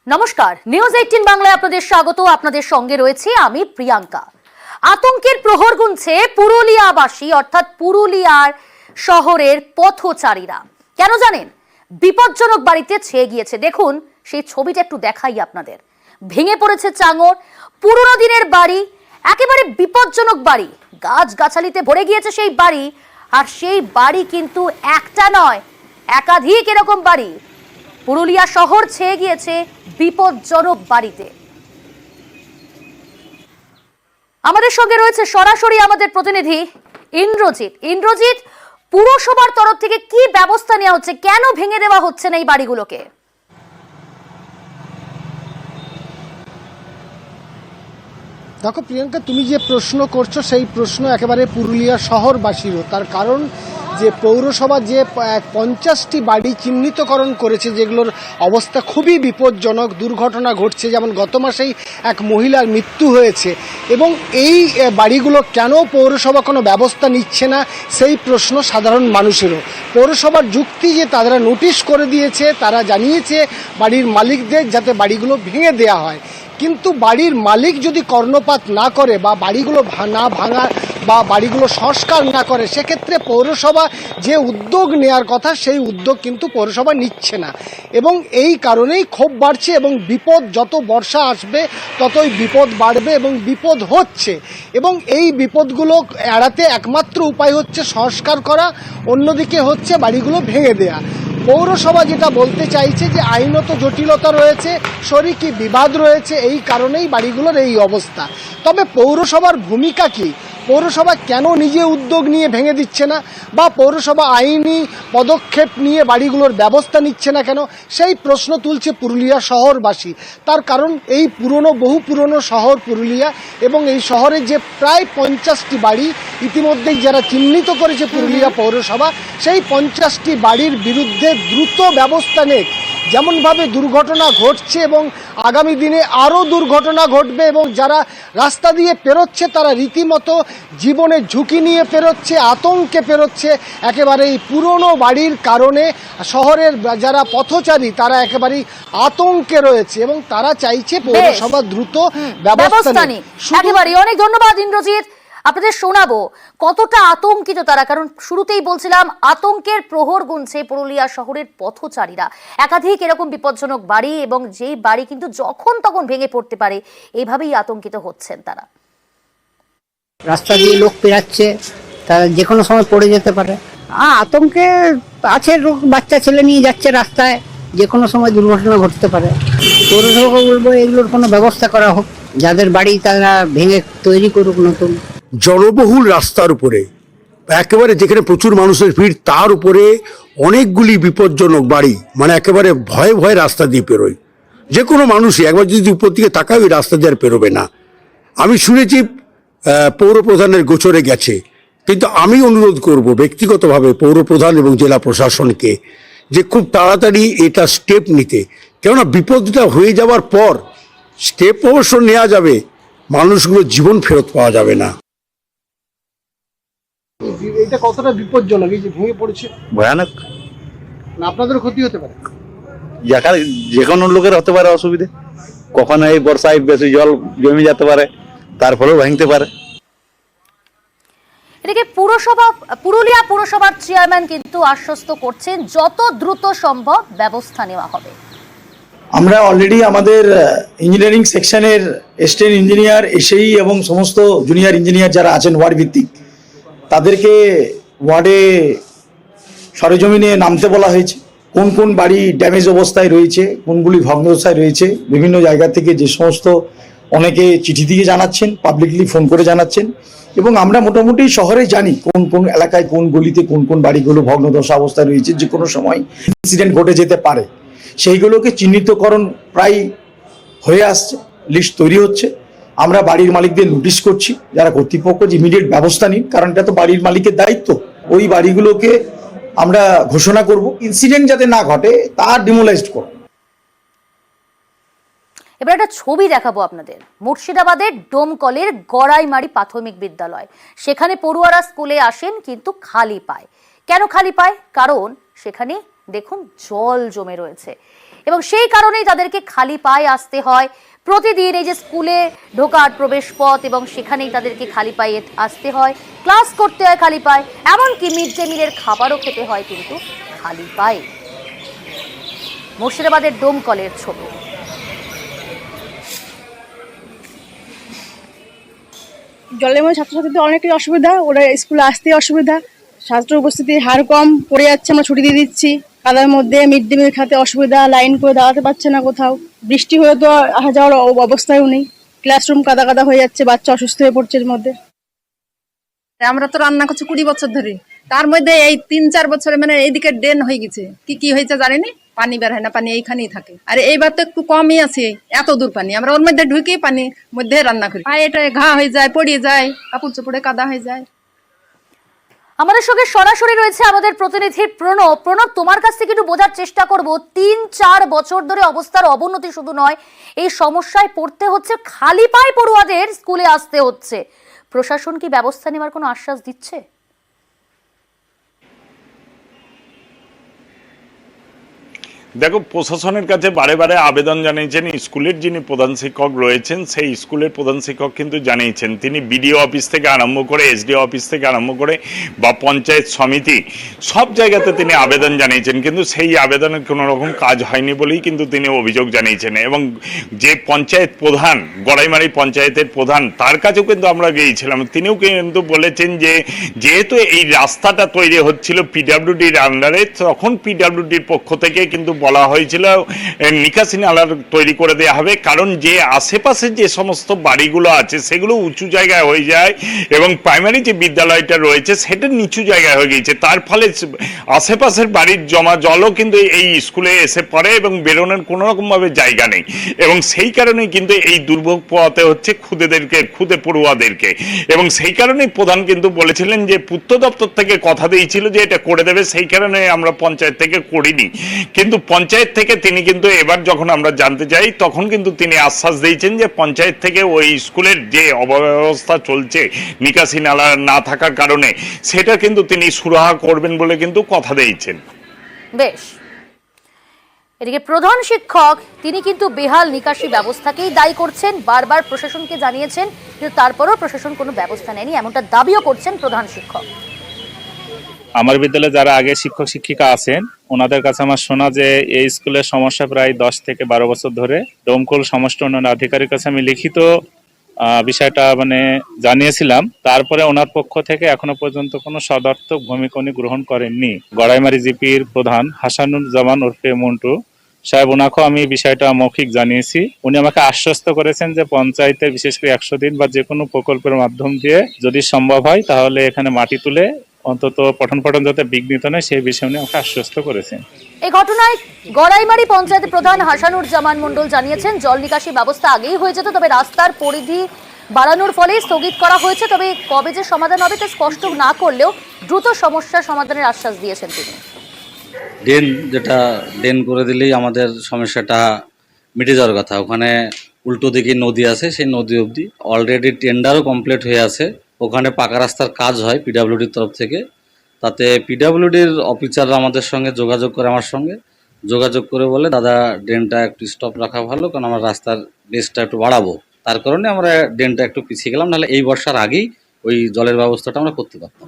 নমস্কার, নিউজ 18 বাংলায় আপনাদের স্বাগত। আপনাদের সঙ্গে রয়েছে আমি প্রিয়াঙ্কা। আতঙ্কের প্রহর গুনছে পুরুলিয়াবাসী অর্থাৎ পুরুলিয়ার শহরের পথচারীরা। কেন জানেন? বিপজ্জনক বাড়িতে ছেয়ে গিয়েছে। দেখুন সেই ছবিটা একটু দেখাই আপনাদের। ভেঙে পড়েছে চাঙড়, পুরনো দিনের বাড়ি, একেবারে বিপজ্জনক বাড়ি। গাছগাছালিতে ভরে গিয়েছে সেই বাড়ি, আর সেই বাড়ি কিন্তু একটা নয়, একাধিক এরকম বাড়ি। পুরুলিয়া শহর ছেয়ে গিয়েছে বিপজ্জনক বাড়িতে। আমাদের সঙ্গে রয়েছে সরাসরি আমাদের প্রতিনিধি ইন্দ্রজিৎ, পুরসভার তরফ থেকে কি ব্যবস্থা নেওয়া হচ্ছে? কেন ভেঙে দেওয়া হচ্ছে না এই বাড়িগুলোকে? দেখো প্রিয়াঙ্কা, তুমি যে প্রশ্ন করছো সেই প্রশ্ন একেবারে পুরুলিয়া শহরবাসীরও। তার কারণ যে পৌরসভা যে 50টি বাড়ি চিহ্নিতকরণ করেছে, যেগুলোর অবস্থা খুবই বিপজ্জনক, দুর্ঘটনা ঘটছে, যেমন গত মাসেই এক মহিলার মৃত্যু হয়েছে। এবং এই বাড়িগুলো কেন পৌরসভা কোনো ব্যবস্থা নিচ্ছে না, সেই প্রশ্ন সাধারণ মানুষেরও। পৌরসভার যুক্তি যে তারা নোটিশ করে দিয়েছে, তারা জানিয়েছে বাড়ির মালিকদের যাতে বাড়িগুলো ভেঙে দেওয়া হয়। কিন্তু বাড়ির মালিক যদি কর্ণপাত না করে বা বাড়িগুলো না ভাঙা বা বাড়িগুলো সংস্কার না করে, সেক্ষেত্রে পৌরসভা যে উদ্যোগ নেওয়ার কথা সেই উদ্যোগ কিন্তু পৌরসভা নিচ্ছে না। এবং এই কারণেই ক্ষোভ বাড়ছে এবং বিপদ, যত বর্ষা আসবে ততই বিপদ বাড়বে এবং বিপদ হচ্ছে। এবং এই বিপদগুলো এড়াতে একমাত্র উপায় হচ্ছে সংস্কার করা, অন্যদিকে হচ্ছে বাড়িগুলো ভেঙে দেয়া। পৌরসভা যেটা বলতে চাইছে যে আইনত জটিলতা রয়েছে, শরিকি বিবাদ রয়েছে, এই কারণেই বাড়িগুলোর এই অবস্থা। তবে পৌরসভার ভূমিকা কি? পৌরসভা কেন নিজে উদ্যোগ নিয়ে ভেঙে দিচ্ছে না, বা পৌরসভা আইনি পদক্ষেপ নিয়ে বাড়িগুলোর ব্যবস্থা নিচ্ছে না কেন, সেই প্রশ্ন তুলছে পুরুলিয়া শহরবাসী। তার কারণ এই বহু পুরনো শহর পুরুলিয়া, এবং এই শহরে যে প্রায় 50টি বাড়ি ইতিমধ্যেই যারা চিহ্নিত করেছে পুরুলিয়া পৌরসভা, সেই 50টি বাড়ির বিরুদ্ধে দ্রুত ব্যবস্থা নেক। যেমনভাবে দুর্ঘটনা ঘটছে এবং আগামী দিনে আরও দুর্ঘটনা ঘটবে, এবং যারা রাস্তা দিয়ে পেরোচ্ছে তারা রীতিমতো জীবনের ঝুঁকি নিয়ে পেরোচ্ছে, আতঙ্কে পেরোচ্ছে। একেবারে এই পুরনো বাড়ির কারণে শহরের যারা পথচারী তারা একেবারেই আতঙ্কে রয়েছে এবং তারা চাইছে পৌরসভা দ্রুত ব্যবস্থা নিক। একেবারে অনেক ধন্যবাদ ইন্দ্রজিৎ। আপনাদের শোনাবো কতটা আতঙ্কিত তারা, কারণ শুরুতেই বলছিলাম আতঙ্কের প্রহর গুনছে পুরুলিয়া শহরের পথচারীরা। একাধিক এরকম বিপজ্জনক বাড়ি, এবং যেই বাড়ি কিন্তু যখন তখন ভেঙে পড়তে পারে, এইভাবেই আতঙ্কিত হচ্ছেন তারা। রাস্তা দিয়ে লোক পেরাচ্ছে, তারা যে কোনো সময় পড়ে যেতে পারে। আতঙ্কে আছে, বাচ্চা ছেলে নিয়ে যাচ্ছে রাস্তায়, যে কোনো সময় দুর্ঘটনা ঘটতে পারে। পৌরসভাকে বলবো এগুলোর কোনো ব্যবস্থা করা হোক, যাদের বাড়ি তারা ভেঙে তৈরি করুক নতুন। জনবহুল রাস্তার উপরে একেবারে যেখানে প্রচুর মানুষের ভিড়, তার উপরে অনেকগুলি বিপজ্জনক বাড়ি, মানে একেবারে ভয়ে ভয়ে রাস্তা দিয়ে পেরোয়। যে কোনো মানুষই একবার যদি উপর দিকে তাকায় ওই রাস্তা দিয়ে আর পেরোবে না। আমি শুনেছি পৌরপ্রধানের গোচরে গেছে, কিন্তু আমি অনুরোধ করব ব্যক্তিগতভাবে পৌরপ্রধান এবং জেলা প্রশাসনকে যে খুব তাড়াতাড়ি এটা স্টেপ নিতে। কেননা বিপদটা হয়ে যাওয়ার পর স্টেপ অবশ্য নেওয়া যাবে, মানুষগুলোর জীবন ফেরত পাওয়া যাবে না। এটা কতটা বিপজ্জনক এই যে ভেঙে পড়ছে? ভয়ানক। আপনাদের ক্ষতি হতে পারে, যে কোনো লোকের হতে পারে অসুবিধে। কখনো এই বর্ষায় বেশি জল জমে যেতে পারে, তার ফলেও ভাঙতে পারে। এদিকে পুরুলিয়া পুরসভার চেয়ারম্যান কিন্তু আশ্বস্ত করছেন যত দ্রুত সম্ভব ব্যবস্থা নেওয়া হবে। আমরা অলরেডি আমাদের ইঞ্জিনিয়ারিং সেকশনের অ্যাসিস্ট্যান্ট ইঞ্জিনিয়ার, এসএই এবং সমস্ত জুনিয়র ইঞ্জিনিয়ার যারা আছেন ওয়ার্ড ভিত্তিক, তাদেরকে ওয়ার্ডে সরেজমিনে নামতে বলা হয়েছে। কোন কোন বাড়ি ড্যামেজ অবস্থায় রয়েছে, কোনগুলি ভগ্নদশায় রয়েছে, বিভিন্ন জায়গা থেকে যে সমস্ত অনেকে চিঠি দিয়ে জানাচ্ছেন, পাবলিকলি ফোন করে জানাচ্ছেন, এবং আমরা মোটামুটি শহরে জানি কোন কোন এলাকায় কোন গলিতে কোন কোন বাড়িগুলো ভগ্নদশা অবস্থায় রয়েছে, যে কোনো সময় ইনসিডেন্ট ঘটে যেতে পারে। সেইগুলোকে চিহ্নিতকরণ প্রায় হয়ে আসছে, লিস্ট তৈরি হচ্ছে। আমরা বাড়ির মালিকদের নোটিশ করছি, যারা কর্তৃপক্ষ যে ইমিডিয়েট ব্যবস্থা নিন, কারণ এটা তো বাড়ির মালিকের দায়িত্ব। ওই বাড়িগুলোকে আমরা ঘোষণা করব, ইনসিডেন্ট যাতে না ঘটে তার ডিমোলাইজড করব। এবার একটা ছবি দেখাবো আপনাদের। মুর্শিদাবাদের ডোমকলের গড়াইমারি প্রাথমিক বিদ্যালয়, সেখানে পড়ুয়ারা স্কুলে আসেন কিন্তু খালি পায়। কেন খালি পায়? কারণ সেখানে দেখুন জল জমে রয়েছে। এবং সেই কারণেই তাদেরকে খালি পায়ে আসতে হয় প্রতিদিন। এই যে স্কুলে ঢোকার প্রবেশ পথ এবং সেখানেই তাদেরকে খালি পায়ে আসতে হয়, ক্লাস করতে হয় খালি পায়ে, এমনকি মিড ডে মিলের খাবারও খেতে হয় কিন্তু খালি পায়ে। মুর্শিদাবাদের ডোমকলের ছবি। জলের মধ্যে ছাত্রছাত্রীদের অনেকই অসুবিধা, ওরা স্কুলে আসতে অসুবিধা, ছাত্র উপস্থিতির হার কম, পড়ে যাচ্ছে, আমরা ছুটি দিয়ে দিচ্ছি। কাদার মধ্যে মিড ডে মিল খেতে অসুবিধা, লাইন করে দাঁড়াতে পারছে না কোথাও, বৃষ্টি হয়ে তো আসা যাওয়ার অবস্থাও নেই, ক্লাসরুম কাদা কাদা হয়ে যাচ্ছে, বাচ্চা অসুস্থ হয়ে পড়ছে এর মধ্যে। আমরা তো রান্না করছি 20 বছর ধরে, তার মধ্যে এই 3-4 বছরে মানে এইদিকে ড্রেন হয়ে গেছে, কি হয়েছে জানিনি, পানি বের হয় না, পানি এইখানেই থাকে। আর এইবার তো একটু কমই আছে, এত দূর পানি, আমরা ওর মধ্যে ঢুকে পানির মধ্যে রান্না করি, পায়ে এটা ঘা হয়ে যায়, পড়ে যায়, কাপড় চোপড়ে কাদা হয়ে যায়। আমাদের সঙ্গে সরাসরি রয়েছে আমাদের প্রতিনিধি প্রণব। প্রণব, তোমার কাছ থেকে একটু বোঝার চেষ্টা করব, 3-4 বছর ধরে অবস্থার অবনতি শুধু নয়, এই সমস্যায় পড়তে হচ্ছে, খালি পায়ে পড়ুয়াদের স্কুলে আসতে হচ্ছে। প্রশাসন কি ব্যবস্থা নেওয়ার কোনো আশ্বাস দিচ্ছে? দেখো, প্রশাসনের কাছে বারে বারে আবেদন জানিয়েছেন স্কুলের যিনি প্রধান শিক্ষক রয়েছেন, সেই স্কুলের প্রধান শিক্ষক কিন্তু জানিয়েছেন, তিনি বিডিও অফিস থেকে আরম্ভ করে এসডিও অফিস থেকে আরম্ভ করে বা পঞ্চায়েত সমিতি সব জায়গাতে তিনি আবেদন জানিয়েছেন, কিন্তু সেই আবেদনের কোনো রকম কাজ হয়নি বলেই কিন্তু তিনি অভিযোগ জানিয়েছেন। এবং যে পঞ্চায়েত প্রধান, গড়াইমারি পঞ্চায়েতের প্রধান, তার কাছেও কিন্তু আমরা গিয়েছিলাম, তিনিও কিন্তু বলেছেন যে যেহেতু এই রাস্তাটা তৈরি হচ্ছিল পিডাব্লিউডির আন্ডারে, তখন পিডাব্লিউডির পক্ষ থেকে কিন্তু বলা হয়েছিল নিকাশি নালা তৈরি করে দেওয়া হবে, কারণ যে আশেপাশে যে সমস্ত বাড়িগুলো আছে সেগুলো উঁচু জায়গায় হয়ে যায় এবং প্রাইমারি যে বিদ্যালয়টা রয়েছে সেটা নিচু জায়গায় হয়ে গিয়েছে, তার ফলে আশেপাশের বাড়ির জমা জলও কিন্তু এই স্কুলে এসে পড়ে এবং বেরোনোর কোনো রকমভাবে জায়গা নেই, এবং সেই কারণেই কিন্তু এই দুর্ভোগ পোহাতে হচ্ছে খুদে পড়ুয়াদেরকে। এবং সেই কারণেই প্রধান কিন্তু বলেছিলেন যে পূর্ত দপ্তর থেকে কথা দিয়েছিল যে এটা করে দেবে, সেই কারণে আমরা পঞ্চায়েত থেকে করিনি, কিন্তু পঞ্চায়েত থেকে তিনি কিন্তু এবার যখন আমরা জানতে চাই তখন কিন্তু তিনি আশ্বাস দিয়েছেন যে পঞ্চায়েত থেকে ওই স্কুলের যে অব্যবস্থা চলছে নিকাশি নালা না থাকার কারণে সেটা কিন্তু তিনি সুরাহা করবেন বলে কিন্তু কথা দিয়েছেন। বেশ, এদিকে প্রধান শিক্ষক তিনি কিন্তু বেহাল নিকাশি ব্যবস্থাকেই দায়ী করছেন, বারবার প্রশাসনকে জানিয়েছেন, কিন্তু তারপরও প্রশাসন কোনো ব্যবস্থা নেয়নি, এমনটা দাবিও করছেন প্রধান শিক্ষক। আমার বিদ্যালয়ে যারা আগে শিক্ষক শিক্ষিকা আছেন ওনাদের কাছে আমার শোনা যে এই স্কুলের সমস্যা প্রায় 10 থেকে 12 বছর ধরে। ডোমকল সমষ্টি উন্নয়ন আধিকারিকের কাছে আমি লিখিত বিষয়টা জানিয়েছিলাম, তারপরে ওনার পক্ষ থেকে এখনো পর্যন্ত কোনো সদর্থক ভূমিকা উনি গ্রহণ করেননি। গড়াইমারি জিপির প্রধান হাসানুজ্জামান ওরফে মন্টু সাহেব, ওনাকেও আমি বিষয়টা মৌখিক জানিয়েছি। উনি আমাকে আশ্বস্ত করেছেন যে পঞ্চায়েতের বিশেষ করে 100 দিন বা যে কোনো প্রকল্পের মাধ্যম দিয়ে যদি সম্ভব হয় তাহলে এখানে মাটি তুলে অন্তত পঠন পাঠন যাতে বিঘ্নিত নয় সেই বিষয়ে উনি আমাকে আশ্বস্ত করেছেন। এই ঘটনায় গড়াইমারি পঞ্চায়েত প্রধান হাসানুজ্জামান মণ্ডল জানিয়েছেন জল নিকাশি ব্যবস্থা আগেই হয়ে যেত, তবে রাস্তার পরিধি বাড়ানোর ফলে স্থগিত করা হয়েছে, তবে কবে যে সমাধান হবে তা স্পষ্ট না করলেও দ্রুত সমস্যার সমাধানের আশ্বাস দিয়েছেন তিনি। ড্রেন করে দিলেই আমাদের সমস্যাটা মিটে যাওয়ার কথা। ওখানে উল্টো দিকে নদী আছে, সেই নদী অবধি অলরেডি টেন্ডারও কমপ্লিট হয়ে আছে, ওখানে পাকা রাস্তার কাজ হয় পিডাব্লিউডির তরফ থেকে। তাতে পিডাব্লিউডির অফিসাররা আমাদের সঙ্গে যোগাযোগ করে, আমার সঙ্গে যোগাযোগ করে বলে দাদা ড্রেনটা একটু স্টপ রাখা ভালো, কারণ আমরা রাস্তার বেসটা একটু বাড়াবো, তার কারণে আমরা ড্রেনটা একটু পিছিয়ে গেলাম, নাহলে এই বর্ষার আগেই ওই জলের ব্যবস্থাটা আমরা করতে পারতাম।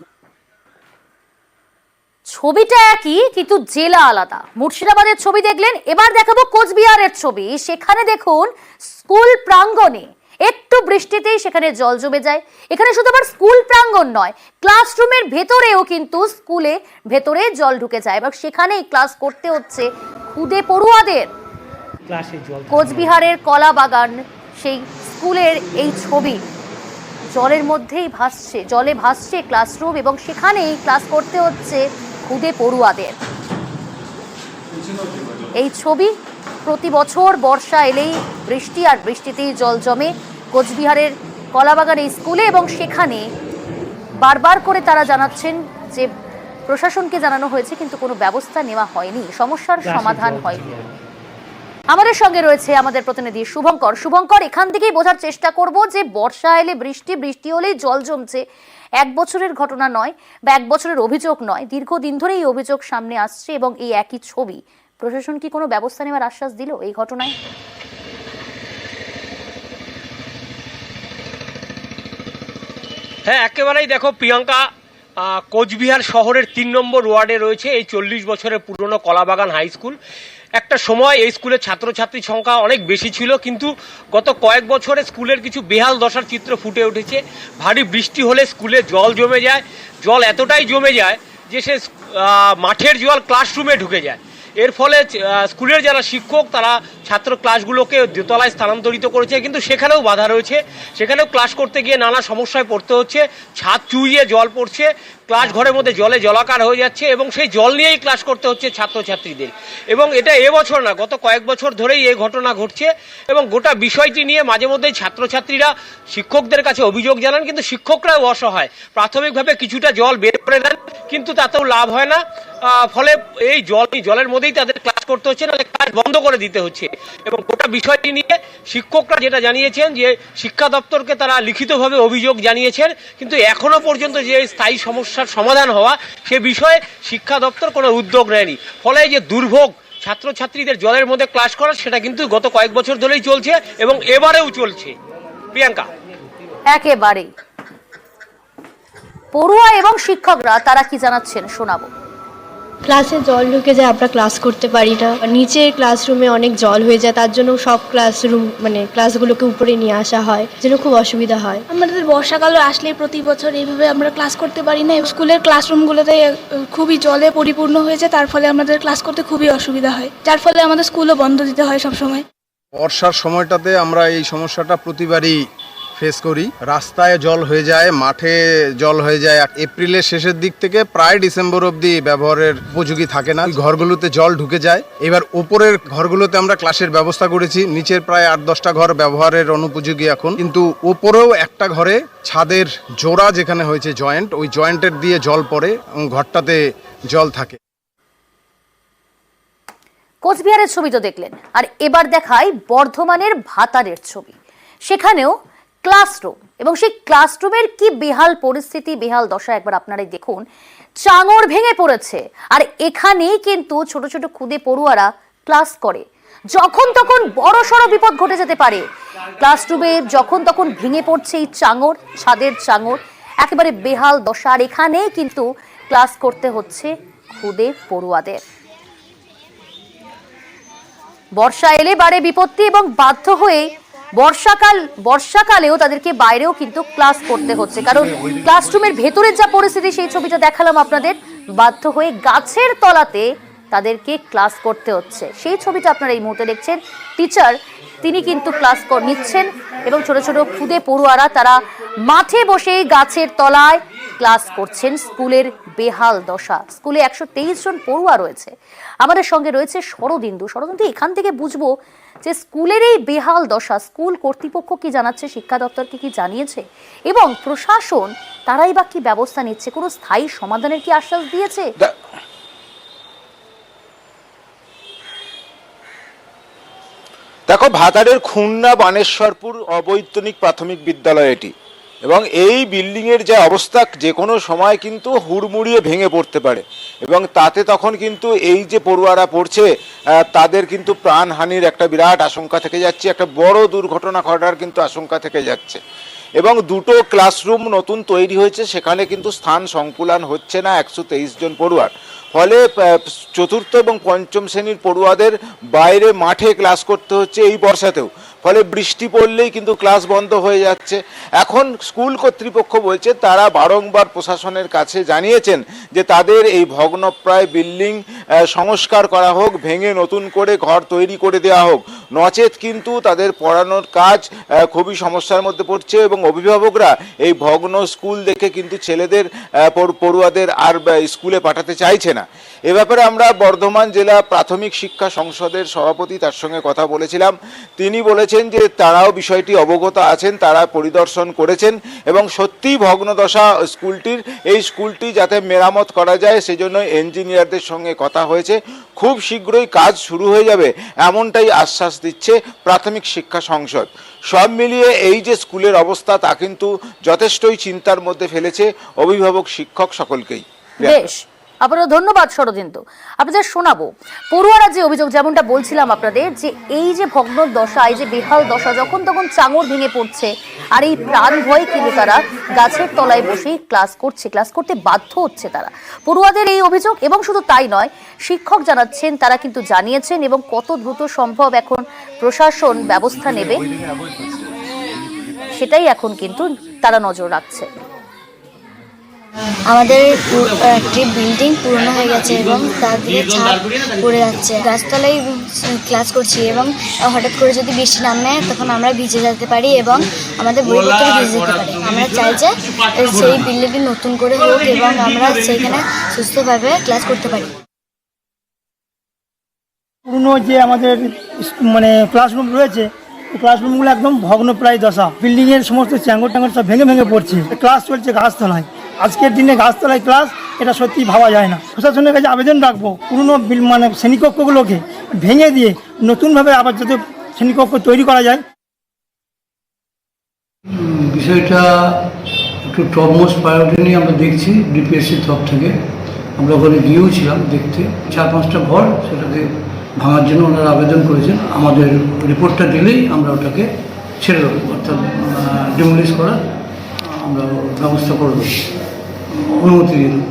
ছবিটা একই কিন্তু জেলা আলাদা। মুর্শিদাবাদের ছবি দেখলেন, এবার দেখাবো কোচবিহারের ছবি। সেখানে দেখুন স্কুল প্রাঙ্গণে একটু বৃষ্টিতেই সেখানে জল জমে যায়। এখানে শুধু আবার স্কুল প্রাঙ্গণ নয়, ক্লাসরুমের ভেতরেও কিন্তু স্কুলে ভেতরে জল ঢুকে যায় এবং সেখানেই ক্লাস করতে হচ্ছে খুদে পড়ুয়াদের। কোচবিহারের কলা বাগান সেই স্কুলের এই ছবি, জলের মধ্যেই ভাসছে, জলে ভাসছে ক্লাসরুম এবং সেখানেই ক্লাস করতে হচ্ছে খুদে পড়ুয়াদের। এই ছবি প্রতি বছর বর্ষা এলেই বৃষ্টি আর বৃষ্টিতেই জল জমে কোচবিহারের কলাবাগান এই স্কুলে এবং সেখানে বারবার করে তারা জানাচ্ছেন যে প্রশাসনকে জানানো হয়েছে কিন্তু কোনো ব্যবস্থা নেওয়া হয়নি, সমস্যার সমাধান হয়নি। আমাদের সঙ্গে রয়েছে আমাদের প্রতিনিধি শুভঙ্কর। শুভঙ্কর, এখান থেকেই বোঝার চেষ্টা করব যে বর্ষা এলে বৃষ্টি হলেই জল জমছে, 1 বছরের ঘটনা নয় বা 1 বছরের অভিযোগ নয়, দীর্ঘদিন ধরে এই অভিযোগ সামনে আসছে এবং এই একই ছবি প্রশাসন কি কোনো ব্যবস্থা নেওয়ার আশ্বাস দিল এই ঘটনায়? হ্যাঁ, একেবারেই দেখো প্রিয়াঙ্কা, কোচবিহার শহরের 3 নম্বর ওয়ার্ডে রয়েছে এই 40 বছরের পুরনো কলাবাগান হাই স্কুল। একটা সময় এই স্কুলের ছাত্রছাত্রীর সংখ্যা অনেক বেশি ছিল, কিন্তু গত কয়েক বছরে স্কুলের কিছু বেহাল দশার চিত্র ফুটে উঠেছে। ভারী বৃষ্টি হলে স্কুলে জল জমে যায়, জল এতটাই জমে যায় যে সে মাঠের জল ক্লাসরুমে ঢুকে যায়। এর ফলে স্কুলের যারা শিক্ষক তারা ছাত্র ক্লাসগুলোকে দোতলায় স্থানান্তরিত করেছে, কিন্তু সেখানেও বাধা রয়েছে। সেখানেও ক্লাস করতে গিয়ে নানা সমস্যায় পড়তে হচ্ছে। ছাদ চুইয়ে জল পড়ছে, ক্লাস ঘরের মধ্যে জলে জলাকার হয়ে যাচ্ছে এবং সেই জল নিয়েই ক্লাস করতে হচ্ছে ছাত্রছাত্রীদের। এবং এটা এবছর না, গত কয়েক বছর ধরেই এই ঘটনা ঘটছে এবং গোটা বিষয়টি নিয়ে মাঝে মধ্যেই ছাত্রছাত্রীরা শিক্ষকদের কাছে অভিযোগ জানান, কিন্তু শিক্ষকরাও অসহায়। প্রাথমিকভাবে কিছুটা জল বের করে দেন, কিন্তু তাতেও লাভ হয় না। ফলে এই জলের মধ্যেই তাদের ক্লাস করতে হচ্ছে, নাহলে ক্লাস বন্ধ করে দিতে হচ্ছে। এবং গোটা বিষয়টি নিয়ে শিক্ষকরা যেটা জানিয়েছেন যে শিক্ষা দপ্তরকে তারা লিখিতভাবে অভিযোগ জানিয়েছেন, কিন্তু এখনো পর্যন্ত যে স্থায়ী সমস্যার সমাধান হওয়া সে বিষয়ে শিক্ষা দপ্তর কোনো উদ্যোগ নেয়নি। ফলে এই যে দুর্ভোগ ছাত্রছাত্রীদের জলের মধ্যে ক্লাস করা, সেটা কিন্তু গত কয়েক বছর ধরেই চলছে এবং এবারেও চলছে। প্রিয়াঙ্কা, একেবারেই পড়ুয়া এবং শিক্ষকরা তারা কি জানাচ্ছেন শোনাবো। ক্লাসে জল ঢুকে যায়, আমরা ক্লাস করতে পারি না। নিচের ক্লাসরুমে অনেক জল হয়ে যায়, তার জন্য সব ক্লাসরুম ক্লাসগুলোকে উপরে নিয়ে আসা হয়, যেন খুব অসুবিধা হয়। আমাদের বর্ষাকাল আসলে প্রতি বছর এইভাবে আমরা ক্লাস করতে পারি না। স্কুলের ক্লাসরুমগুলোতে খুবই জলে পরিপূর্ণ হয়ে যায়, তার ফলে আমাদের ক্লাস করতে খুবই অসুবিধা হয়, যার ফলে আমাদের স্কুলও বন্ধ দিতে হয় সবসময়। বর্ষার সময়টাতে আমরা এই সমস্যাটা প্রতিবারই ফেস করি। রাস্তায় জল হয়ে যায়, মাঠে জল হয়ে যায়। এপ্রিলের শেষের দিক থেকে প্রায় ডিসেম্বর অবধি ব্যবহারের উপযোগী থাকে না, ঘরগুলোতে জল ঢুকে যায়। এবার ওপরের ঘরগুলোতে আমরা ক্লাসের ব্যবস্থা করেছি, নিচের প্রায় 8-10টা ঘর ব্যবহারের অনুপযোগী এখন, কিন্তু ওপরেও একটা ঘরে ছাদের জোড়া যেখানে হয়েছে জয়েন্ট, ওই জয়েন্টের দিয়ে জল পড়ে এবং ঘরটাতে জল থাকে। কোচবিহারের ছবি তো দেখলেন, আর এবার দেখাই বর্ধমানের ভাতারের ছবি। সেখানেও ক্লাসরুম, এবং সেই ক্লাসরুমের কি বেহাল পরিস্থিতি, বেহাল দশা একবার আপনারাই দেখুন। চাঙড় ভেঙে পড়েছে, আর এখানেই কিন্তু ছোট ছোট খুদে পড়ুয়ারা ক্লাস করে। যখন তখন বড় সড় বিপদ ঘটে যেতে পারে। ক্লাসরুমে যখন তখন ভেঙে পড়ছে এই চাঙড়, ছাদের চাঙড়, একেবারে বেহাল দশা। আর এখানেই কিন্তু ক্লাস করতে হচ্ছে খুদে পড়ুয়াদের। বর্ষা এলে বাড়ে বিপত্তি, এবং বাধ্য হয়ে বর্ষাকালেও তাদেরকে বাইরেও কিন্তু ক্লাস করতে হচ্ছে, কারণ ক্লাসরুমের ভেতরের যা পরিস্থিতি সেই ছবিটা দেখালাম আপনাদের। বাধ্য হয়ে গাছের তলাতে তাদেরকে ক্লাস করতে হচ্ছে, সেই ছবিটা আপনারা এই মুহূর্তে দেখছেন। টিচার তিনি কিন্তু ক্লাস নিচ্ছেন এবং ছোট ছোট খুদে পড়ুয়ারা তারা মাঠে বসে গাছের তলায় ক্লাস করছেন। স্কুলের বেহাল দশা। স্কুলে 123 জন পড়ুয়া রয়েছে। আমাদের সঙ্গে রয়েছে শরদিন্দু। শরদিন্দু, এখান থেকে বুঝবো যে স্কুলের এই বেহাল দশা, স্কুল কর্তৃপক্ষ কি জানাচ্ছে, শিক্ষা দপ্তরকে কি জানিয়েছে, এবং প্রশাসন তারাই বা কি ব্যবস্থা নিচ্ছে, কোনো স্থায়ী সমাধানের কি আশ্বাস দিয়েছে? দেখো, ভাতারের খুলনা বানেশ্বরপুর অবৈতনিক প্রাথমিক বিদ্যালয় এটি, এবং এই বিল্ডিংয়ের যে অবস্থা যে কোনো সময় কিন্তু হুড়মুড়িয়ে ভেঙে পড়তে পারে, এবং তাতে তখন কিন্তু এই যে পড়ুয়ারা পড়ছে তাদের কিন্তু প্রাণহানির একটা বিরাট আশঙ্কা থেকে যাচ্ছে, একটা বড় দুর্ঘটনা ঘটার কিন্তু আশঙ্কা থেকে যাচ্ছে। এবং দুটো ক্লাসরুম নতুন তৈরি হয়েছে, সেখানে কিন্তু স্থান সংকুলান হচ্ছে না 123 জন পড়ুয়ার। ফলে চতুর্থ এবং পঞ্চম শ্রেণীর পড়ুয়াদের বাইরে মাঠে ক্লাস করতে হচ্ছে এই বর্ষাতেও। ফলে বৃষ্টি পড়লেই কিন্তু ক্লাস বন্ধ হয়ে যাচ্ছে। এখন স্কুল কর্তৃপক্ষ বলছে তারা বারংবার প্রশাসনের কাছে জানিয়েছেন যে তাদের এই ভগ্নপ্রায় বিল্ডিং সংস্কার করা হোক, ভেঙে নতুন করে ঘর তৈরি করে দেওয়া হোক, নচেত কিন্তু তাদের পড়ানোর কাজ খুবই সমস্যার মধ্যে পড়ছে। এবং অভিভাবকরা এই ভগ্ন স্কুল দেখে কিন্তু ছেলেদের পড়ুয়াদের আর স্কুলে পাঠাতে চাইছে না। এ ব্যাপারে আমরা বর্ধমান জেলা প্রাথমিক শিক্ষা সংসদের সভাপতি তার সঙ্গে কথা বলেছিলাম। তিনি বলেছেন যে তারাও বিষয়টি অবগত আছেন, তারা পরিদর্শন করেছেন এবং সত্যিই ভগ্নদশা স্কুলটির। এই স্কুলটি যাতে মেরামত করা যায় সেজন্য ইঞ্জিনিয়ারদের সঙ্গে কথা হয়েছে, খুব শীঘ্রই কাজ শুরু হয়ে যাবে এমনটাই আশ্বাস দিচ্ছে প্রাথমিক শিক্ষা সংসদ। সব মিলিয়ে এই যে স্কুলের অবস্থা তা কিন্তু যথেষ্টই চিন্তার মধ্যে ফেলেছে অভিভাবক, শিক্ষক সকলকেই। বেশ, আপনারা ধন্যবাদ শরদিন্দু। আপনাদের শোনাবো পড়ুয়ারা যে অভিযোগ, যেমনটা বলছিলাম আপনাদের, যে এই যে ভগ্ন দশা, এই যে বেহাল দশা, যখন তখন চাঙড় ভেঙে পড়ছে, আর এই প্রাণ ভয়ে কিন্তু তারা গাছের তলায় বসেই ক্লাস করতে বাধ্য হচ্ছে তারা। পড়ুয়াদের এই অভিযোগ, এবং শুধু তাই নয়, শিক্ষক জানাচ্ছেন, তারা কিন্তু জানিয়েছেন, এবং কত দ্রুত সম্ভব এখন প্রশাসন ব্যবস্থা নেবে সেটাই এখন কিন্তু তারা নজর রাখছে। আমাদের একটি বিল্ডিং পুরনো হয়ে গেছে এবং তার দিকে ছাদ পড়ে যাচ্ছে। গাছতলায় ক্লাস করছি এবং হঠাৎ করে যদি বৃষ্টি নামে তখন আমরা ভিজে যেতে পারি এবং আমাদের বইপত্র ভিজে যেতে পারি। আমরা চাই যে সেই বিল্ডিংটি নতুন করে হোক এবং আমরা সেইখানে সুস্থভাবে ক্লাস করতে পারি। পুরনো যে আমাদের ক্লাসরুম রয়েছে, ক্লাসরুমগুলো একদম ভগ্নপ্রায় দশা। বিল্ডিংয়ের সমস্ত চ্যাঙ্গর ট্যাঙ্গর সব ভেঙে ভেঙে পড়ছে। ক্লাস চলছে গাছতলায়। আজকের দিনে গাছতলায় ক্লাস, এটা সত্যি ভাবা যায় না। প্রশাসনের কাছে আবেদন রাখবো পুরনো শ্রেণীকক্ষগুলোকে ভেঙে দিয়ে নতুনভাবে আবার যাতে শ্রেণীকক্ষ তৈরি করা যায়। বিষয়টা একটু টপ মোস্ট প্রায়োরিটি নিয়ে আমরা দেখছি। ডিপিএসসির তরফ থেকে আমরা ওখানে গিয়েও ছিলাম দেখতে। 4-5টা ঘর সেটাকে ভাঙার জন্য ওনারা আবেদন করেছেন। আমাদের রিপোর্টটা দিলেই আমরা ওটাকে ছেড়ে দেবো, অর্থাৎ ডিমোলিশ করার আমরা ব্যবস্থা করে দেবো, অনুমতি দিয়ে দেবো।